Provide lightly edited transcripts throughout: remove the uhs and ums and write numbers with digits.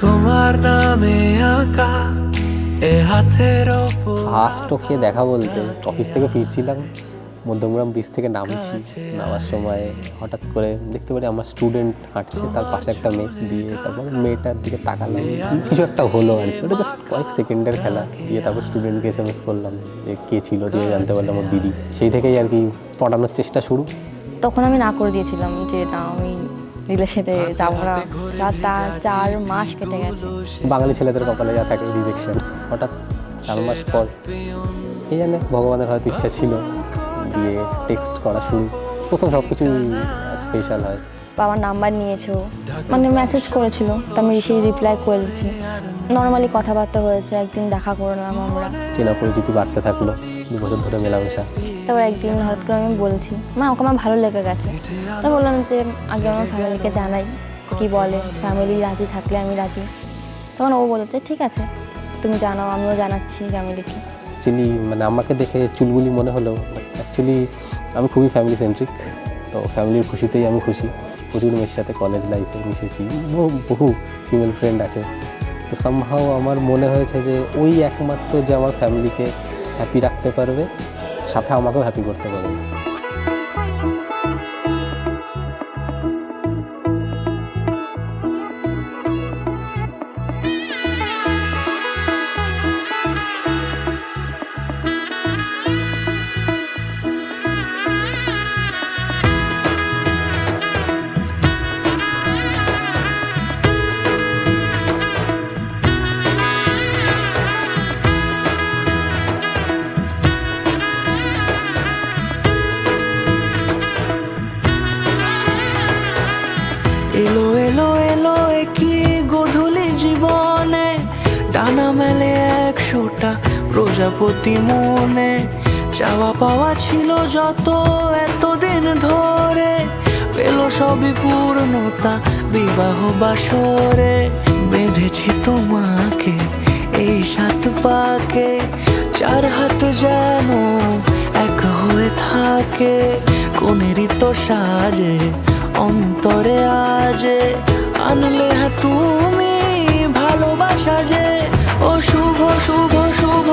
তোমার নামে আঁকা এ হাতের ওপর। ফার্স্ট ওকে দেখা বলতে অফিস থেকে ফিরছিলাম, মধ্যমগ্রাম ব্রিজ থেকে নামছি, নামার সময় হঠাৎ করে দেখতে পারি আমার স্টুডেন্ট হাঁটছে, তার পাশে একটা মেয়ে, দিয়ে তারপর মেয়েটার দিকে তাকালাম, কিছু একটা হলো আর কি, ওটা জাস্ট কয়েক সেকেন্ডের খেলা। দিয়ে তারপর স্টুডেন্টকে SMS করলাম যে কে ছিল, দিয়ে জানতে পারলাম ওর দিদি। সেই থেকেই আর কি পড়ানোর চেষ্টা শুরু। তখন আমি না করে দিয়েছিলাম যে না আমি রিলেশনে যাবো না। তার 4 মাস কেটে গেছে। বাঙালি ছেলেদের কপালে যা থাকে রিজেকশন। হঠাৎ 4 মাস পর কে জানে ভগবানের হয়তো ইচ্ছা ছিল, দিয়ে টেক্সট করা শুরু। প্রথম সব কিছু স্পেশাল হয়। বাবার নাম্বার নিয়েছো, মানে মেসেজ করেছিল, তো আমি সেই রিপ্লাই করেছি। নর্মালি কথাবার্তা হয়েছে, একদিন দেখা করলাম আমরা, চেনা পরিচিতি বাড়তে থাকলো, 2 বছর ধরে মেলামেশা। তারপর একদিন হঠাৎ করে আমি বলছি ওকে আমার ভালো লেগে গেছে। তো বললাম যে আগে আমার ফ্যামিলিকে জানাই, কি বলে, ফ্যামিলি রাজি থাকলে আমি রাজি। তখন ও বলেছে ঠিক আছে তুমি জানাও, আমিও জানাচ্ছি ফ্যামিলিকে। অ্যাকচুয়ালি মানে আমাকে দেখে চুলবুলি মনে হলেও অ্যাকচুয়ালি আমি খুবই ফ্যামিলি সেন্ট্রিক। তো ফ্যামিলির খুশিতেই আমি খুশি। প্রচুর মেয়ের সাথে কলেজ লাইফে মিশেছি, বহু ফিমেল ফ্রেন্ড আছে। তো সামহাও আমার মনে হয়েছে যে ওই একমাত্র যে আমার ফ্যামিলিকে হ্যাপি রাখতে পারবে, সাথে আমাকেও হ্যাপি করতে পারবে। এলো এলো এলো কি গোধূলি জীবনে, ডানা মেলে 100টা প্রজাপতি মনে। চাওয়া পাওয়া ছিল যত এতদিন ধরে, পেল সবই পূর্ণতা বিবাহ বাসরে। বেঁধেছি তোমাকে এই 7 পাকে, 4 হাত যেন এক হয়ে থাকে। কোনেরই তো সাজে অন্তরে আজে, আনলে হ্যাঁ তুমি ভালোবাসা যে। ও শুভ শুভ শুভ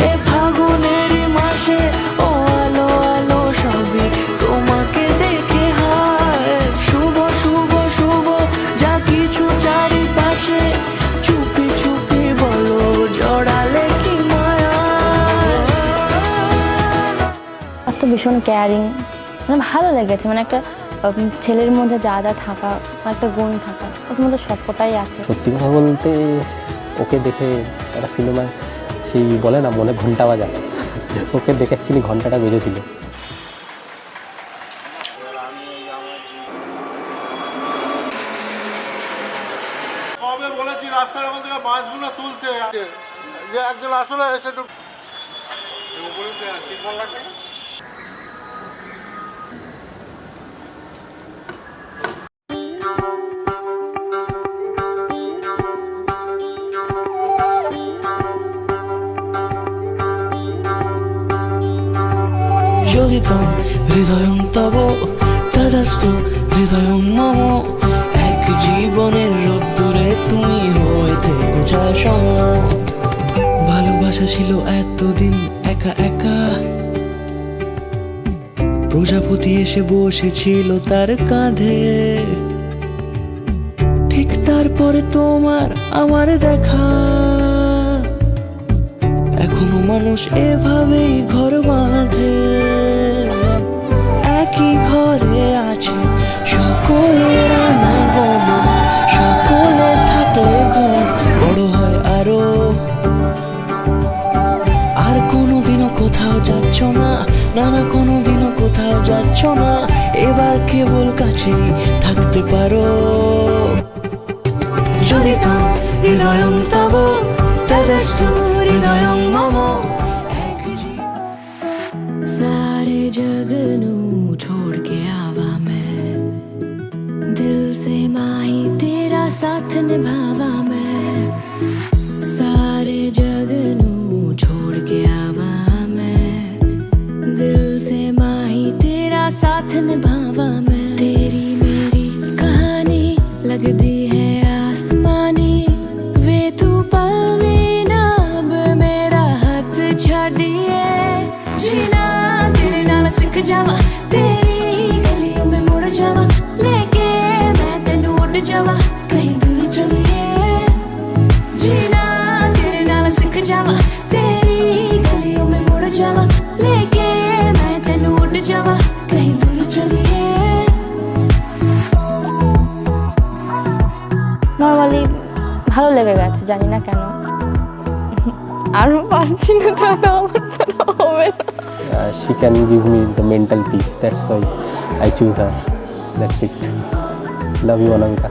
এ ফাগুনেরই মাসে, ও আলো আলো সবই তোমাকে দেখে হায়। শুভ শুভ শুভ যা কিছু চারিপাশে, চুপি চুপি বলো জড়ালে কি মায়া। এত ভীষণ কেয়ারিং, মানে ভালো লেগেছে। মানে একটা ছেলের মধ্যে যা যা থাকা, একটা গুণ থাকা, ওর মধ্যে সবকটাই আছে। সত্যি কথা বলতে ওকে দেখে একটা সিনেমায় সেই বলে না মনে ঘন্টা বাজা, ওকে দেখে অ্যাকচুয়ালি ঘন্টাটা বেজেছিল। কবে বলেছি রাস্তার মধ্যে বাসগুলো তুলতে, যে একজন আসলে এসে যোগিতং হৃদয়ং তব তদাস্তু হৃদয়ং মম। এক জীবনের রোদ্দুরে তুমি হয়ে থেকো যায় সম। ভালোবাসা ছিল এতদিন একা একা, প্রজাপতি এসে বসেছিল তার কাঁধে। ঠিক তারপরে তোমার আমার দেখা, এখনো মানুষ এভাবেই ঘর বাঁধে। একই ঘরে আছে সকলের আনাগমন, সকলে থাকলে ঘর বড় হয় আরো। আর কোনোদিনও কোথাও যাচ্ছ না, না না কোনোদিনও কোথাও যাচ্ছ না, এবার কেবল কাছেই থাকতে পারো। যদি তো হৃদয়ং তব তদস্তু হৃদয়ং মম। सारे जग नू छोड़ के आवा मैं, दिल से माही तेरा साथ निभावा मैं। सारे जग नू छोड़ के आवा मैं, दिल से माही तेरा साथ निभावा मैं। तेरी मेरी कहानी लगदी है आसमानी, ভালো লেগে গেছে, জানি না কেন। আরও পারছি না দাদা, আমার দ্বারা হবে না। She can give me the mental peace. That's why I choose her. That's it. Love you, Anamika.